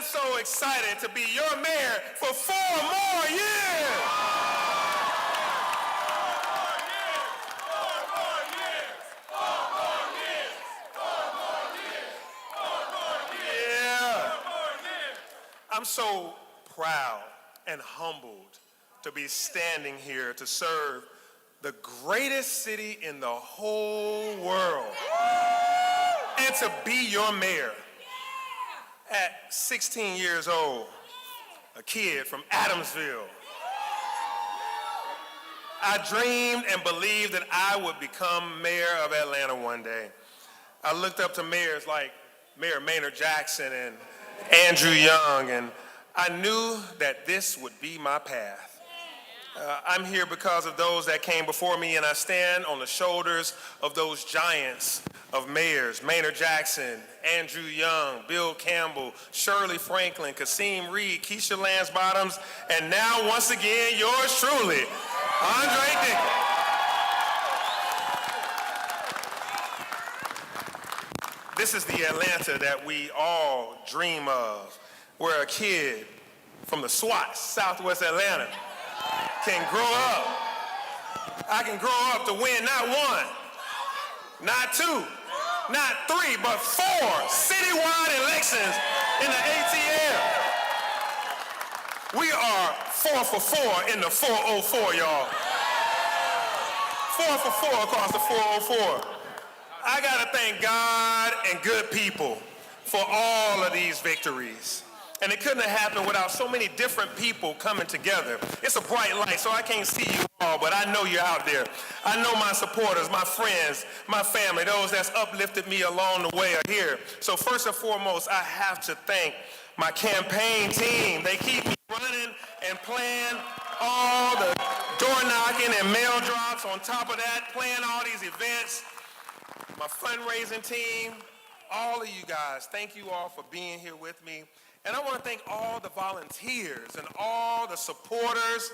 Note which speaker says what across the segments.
Speaker 1: I'm so excited to be your mayor for 4 more years. I'm so proud and humbled to be standing here to serve the greatest city in the whole world and to be your mayor. At 16 years old, a kid from Adamsville, I dreamed and believed that I would become mayor of Atlanta one day. I looked up to mayors like Mayor Maynard Jackson and Andrew Young, and I knew that this would be my path. I'm here because of those that came before me, and I stand on the shoulders of those giants of mayors: Maynard Jackson, Andrew Young, Bill Campbell, Shirley Franklin, Kasim Reed, Keisha Lance Bottoms, and now, once again, yours truly, Andre Dickens. This is the Atlanta that we all dream of, where a kid from the SWAT, Southwest Atlanta, can grow up. I can grow up to win not 1, not 2, not 3, but 4 citywide elections in the ATL. We are 4 for 4 in the 404, y'all. 4 for 4 across the 404. I gotta thank God and good people for all of these victories. And it couldn't have happened without so many different people coming together. It's a bright light, so I can't see you all, but I know you're out there. I know my supporters, my friends, my family, those that's uplifted me along the way are here. So first and foremost, I have to thank my campaign team. They keep me running and playing all the door knocking and mail drops. On top of that, playing all these events. My fundraising team, all of you guys, thank you all for being here with me. And I want to thank all the volunteers and all the supporters.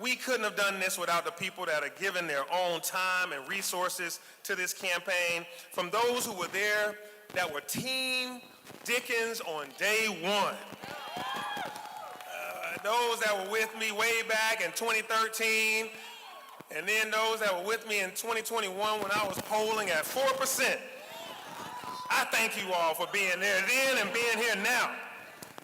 Speaker 1: We couldn't have done this without the people that are giving their own time and resources to this campaign. From those who were there that were Team Dickens on day one. Those that were with me way back in 2013. And then those that were with me in 2021 when I was polling at 4%. I thank you all for being there then and being here now.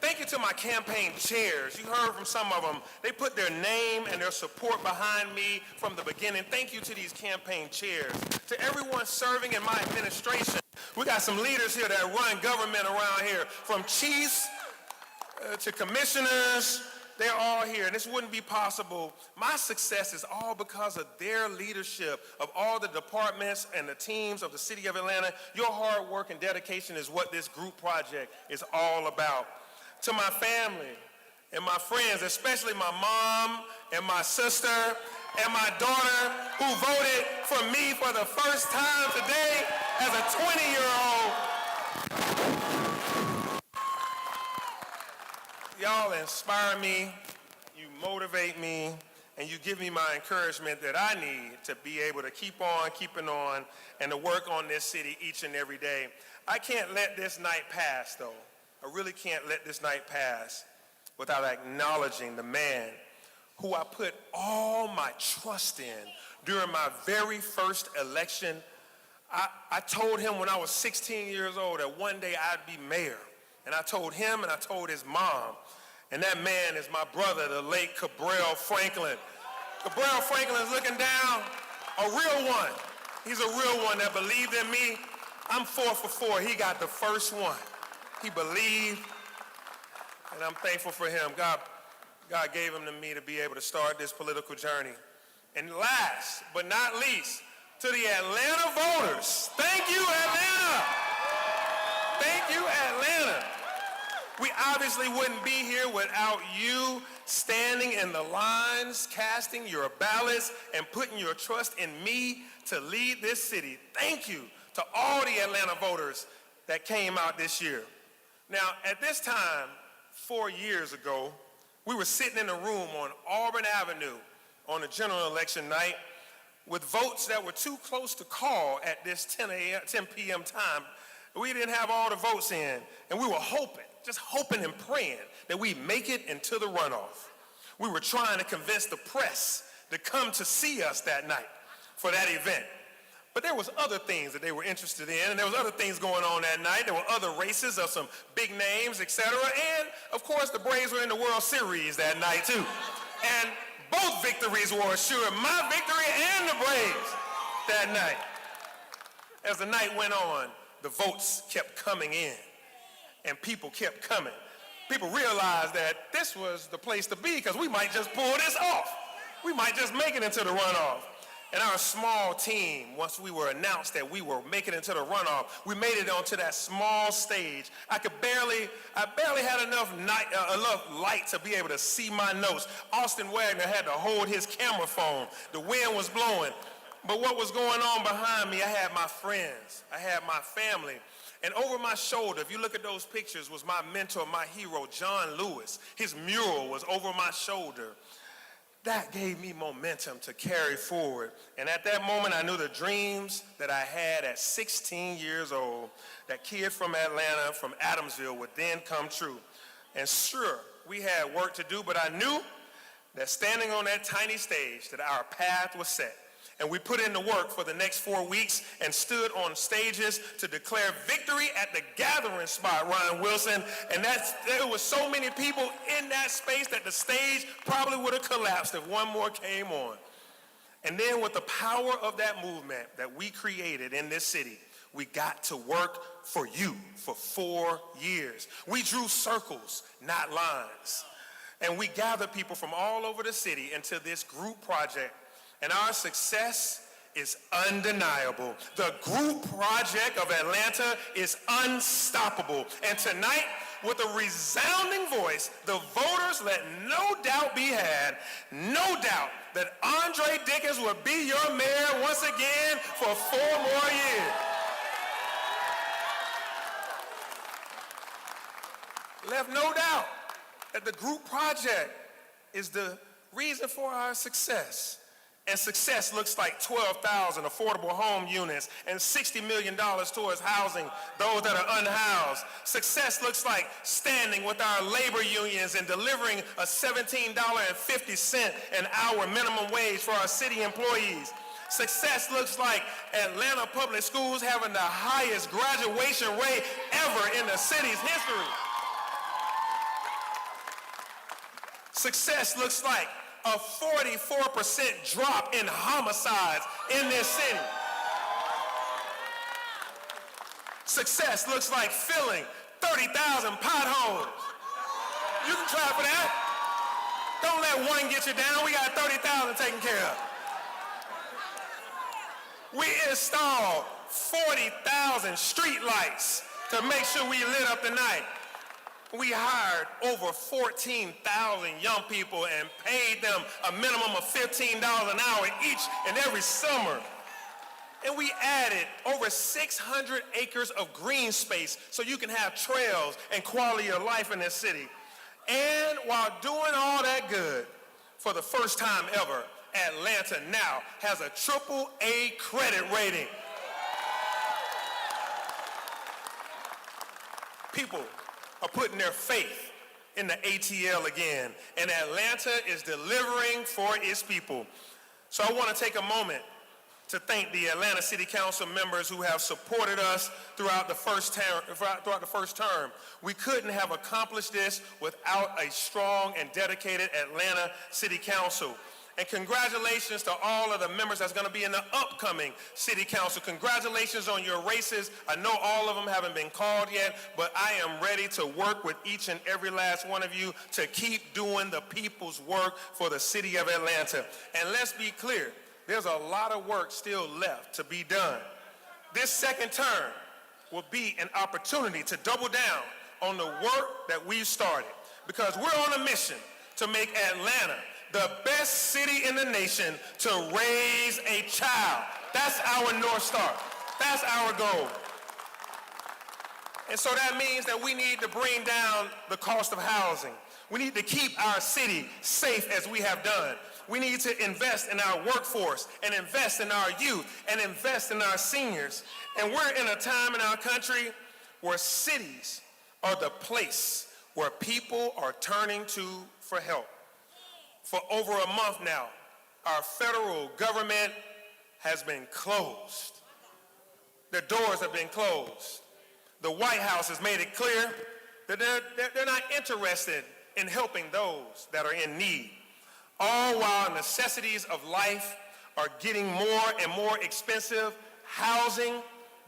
Speaker 1: Thank you to my campaign chairs. You heard from some of them. They put their name and their support behind me from the beginning. Thank you to these campaign chairs. To everyone serving in my administration. We got some leaders here that run government around here, from chiefs to commissioners. They're all here, and this wouldn't be possible. My success is all because of their leadership, of all the departments and the teams of the city of Atlanta. Your hard work and dedication is what this group project is all about. To my family and my friends, especially my mom and my sister and my daughter, who voted for me for the first time today as a 20-year-old. Y'all inspire me, you motivate me, and you give me my encouragement that I need to be able to keep on keeping on and to work on this city each and every day. I can't let this night pass, though. I really can't let this night pass without acknowledging the man who I put all my trust in during my very first election. I told him when I was 16 years old that one day I'd be mayor. And I told him and I told his mom. And that man is my brother, the late Cabral Franklin. Cabral Franklin is looking down, a real one. He's a real one that believed in me. I'm 4 for 4. He got the first one. He believed, and I'm thankful for him. God gave him to me to be able to start this political journey. And last but not least, to the Atlanta voters, thank you, Atlanta. Thank you, Atlanta. We obviously wouldn't be here without you standing in the lines, casting your ballots, and putting your trust in me to lead this city. Thank you to all the Atlanta voters that came out this year. Now, at this time, 4 years ago, we were sitting in a room on Auburn Avenue on a general election night with votes that were too close to call at this 10 p.m. time. We didn't have all the votes in, and we were hoping just hoping and praying that we make it into the runoff. We were trying to convince the press to come to see us that night for that event. But there was other things that they were interested in, and there was other things going on that night. There were other races of some big names, etc. And, of course, the Braves were in the World Series that night, too. And both victories were assured, my victory and the Braves that night. As the night went on, the votes kept coming in, and people kept coming. People realized that this was the place to be because we might just pull this off. We might just make it into the runoff. And our small team, once we were announced that we were making it into the runoff, we made it onto that small stage. I barely had enough light to be able to see my notes. Austin Wagner had to hold his camera phone. The wind was blowing. But what was going on behind me, I had my friends, I had my family. And over my shoulder, if you look at those pictures, was my mentor, my hero, John Lewis. His mural was over my shoulder. That gave me momentum to carry forward. And at that moment, I knew the dreams that I had at 16 years old, that kid from Atlanta, from Adamsville, would then come true. And sure, we had work to do, but I knew that standing on that tiny stage, that our path was set. And we put in the work for the next 4 weeks and stood on stages to declare victory at the gathering spot, Ryan Wilson. And there was so many people in that space that the stage probably would have collapsed if one more came on. And then with the power of that movement that we created in this city, we got to work for you for 4 years. We drew circles, not lines. And we gathered people from all over the city into this group project. And our success is undeniable. The group project of Atlanta is unstoppable. And tonight, with a resounding voice, the voters let no doubt be had, no doubt that Andre Dickens will be your mayor once again for 4 more years. Left no doubt that the group project is the reason for our success. And success looks like 12,000 affordable home units and $60 million towards housing those that are unhoused. Success looks like standing with our labor unions and delivering a $17.50 an hour minimum wage for our city employees. Success looks like Atlanta Public Schools having the highest graduation rate ever in the city's history. Success looks like a 44% drop in homicides in this city. Success looks like filling 30,000 potholes. You can try for that. Don't let one get you down. We got 30,000 taken care of. We installed 40,000 street lights to make sure we lit up the night. We hired over 14,000 young people and paid them a minimum of $15 an hour each and every summer. And we added over 600 acres of green space so you can have trails and quality of life in this city. And while doing all that good, for the first time ever, Atlanta now has a AAA credit rating. People are putting their faith in the ATL again, and Atlanta is delivering for its people. So I want to take a moment to thank the Atlanta City Council members who have supported us throughout the first term. We couldn't have accomplished this without a strong and dedicated Atlanta City Council. And congratulations to all of the members that's going to be in the upcoming City Council. Congratulations on your races. I know all of them haven't been called yet, but I am ready to work with each and every last one of you to keep doing the people's work for the city of Atlanta. And let's be clear, there's a lot of work still left to be done. This second term will be an opportunity to double down on the work that we've started, because we're on a mission to make Atlanta the best city in the nation to raise a child. That's our North Star. That's our goal. And so that means that we need to bring down the cost of housing. We need to keep our city safe as we have done. We need to invest in our workforce and invest in our youth and invest in our seniors. And we're in a time in our country where cities are the place where people are turning to for help. For over a month now, our federal government has been closed. The doors have been closed. The White House has made it clear that they're not interested in helping those that are in need, all while necessities of life are getting more and more expensive: housing,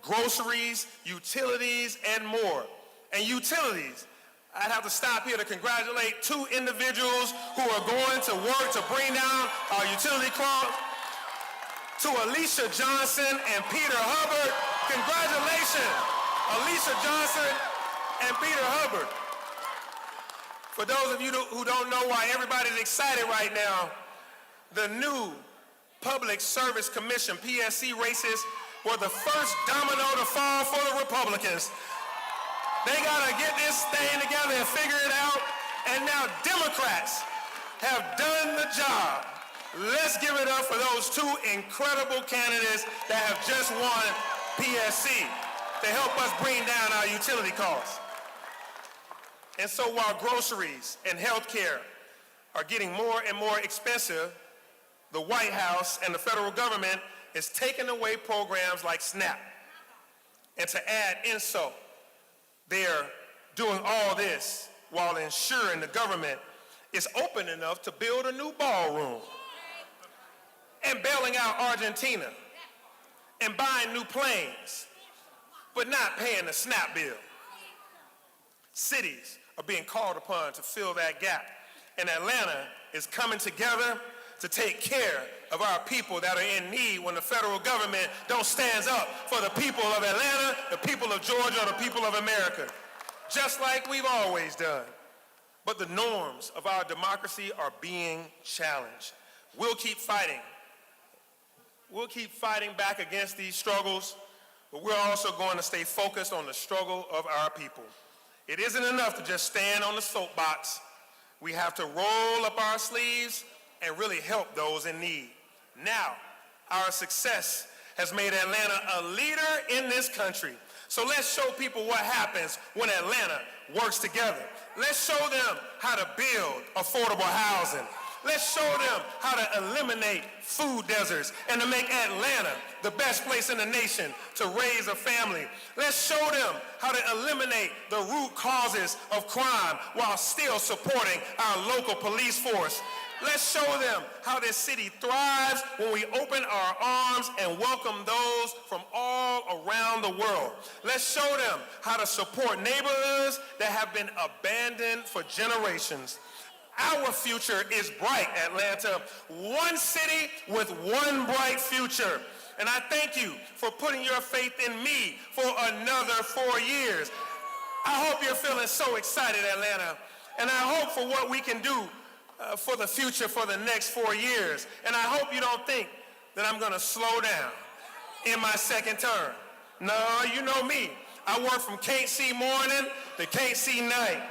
Speaker 1: groceries, utilities, and more. And utilities, I'd have to stop here to congratulate two individuals who are going to work to bring down our utility costs. To Alicia Johnson and Peter Hubbard, congratulations, Alicia Johnson and Peter Hubbard. For those of you who don't know why everybody's excited right now, the new Public Service Commission, PSC races, were the first domino to fall for the Republicans. They gotta get this thing together and figure it out, and now Democrats have done the job. Let's give it up for those two incredible candidates that have just won PSC to help us bring down our utility costs. And so while groceries and health care are getting more and more expensive, the White House and the federal government is taking away programs like SNAP. And to add insult, they're doing all this while ensuring the government is open enough to build a new ballroom, and bailing out Argentina, and buying new planes, but not paying the SNAP bill. Cities are being called upon to fill that gap, and Atlanta is coming together to take care of our people that are in need when the federal government don't stand up for the people of Atlanta, the people of Georgia, or the people of America, just like we've always done. But the norms of our democracy are being challenged. We'll keep fighting. We'll keep fighting back against these struggles, but we're also going to stay focused on the struggle of our people. It isn't enough to just stand on the soapbox. We have to roll up our sleeves and really help those in need. Now, our success has made Atlanta a leader in this country. So let's show people what happens when Atlanta works together. Let's show them how to build affordable housing. Let's show them how to eliminate food deserts and to make Atlanta the best place in the nation to raise a family. Let's show them how to eliminate the root causes of crime while still supporting our local police force. Let's show them how this city thrives when we open our arms and welcome those from all around the world. Let's show them how to support neighborhoods that have been abandoned for generations. Our future is bright, Atlanta. One city with one bright future. And I thank you for putting your faith in me for another 4 years. I hope you're feeling so excited, Atlanta. And I hope for what we can do for the future for the next 4 years. And I hope you don't think that I'm going to slow down in my second term. No, you know me. I work from can't see morning to can't see night.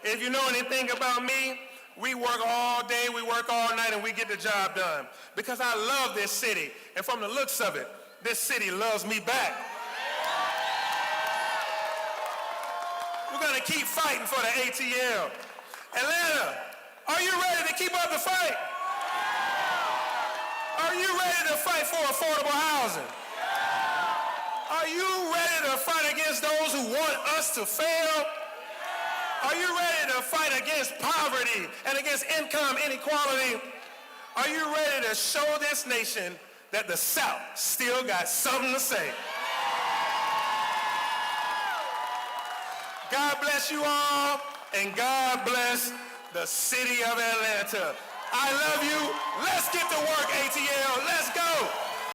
Speaker 1: If you know anything about me, we work all day, we work all night, and we get the job done. Because I love this city. And from the looks of it, this city loves me back. We're going to keep fighting for the ATL. Atlanta, are you ready to keep up the fight? Are you ready to fight for affordable housing? Are you ready to fight against those who want us to fail? Are you ready to fight against poverty and against income inequality? Are you ready to show this nation that the South still got something to say? God bless you all, and God bless the city of Atlanta. I love you. Let's get to work, ATL. Let's go.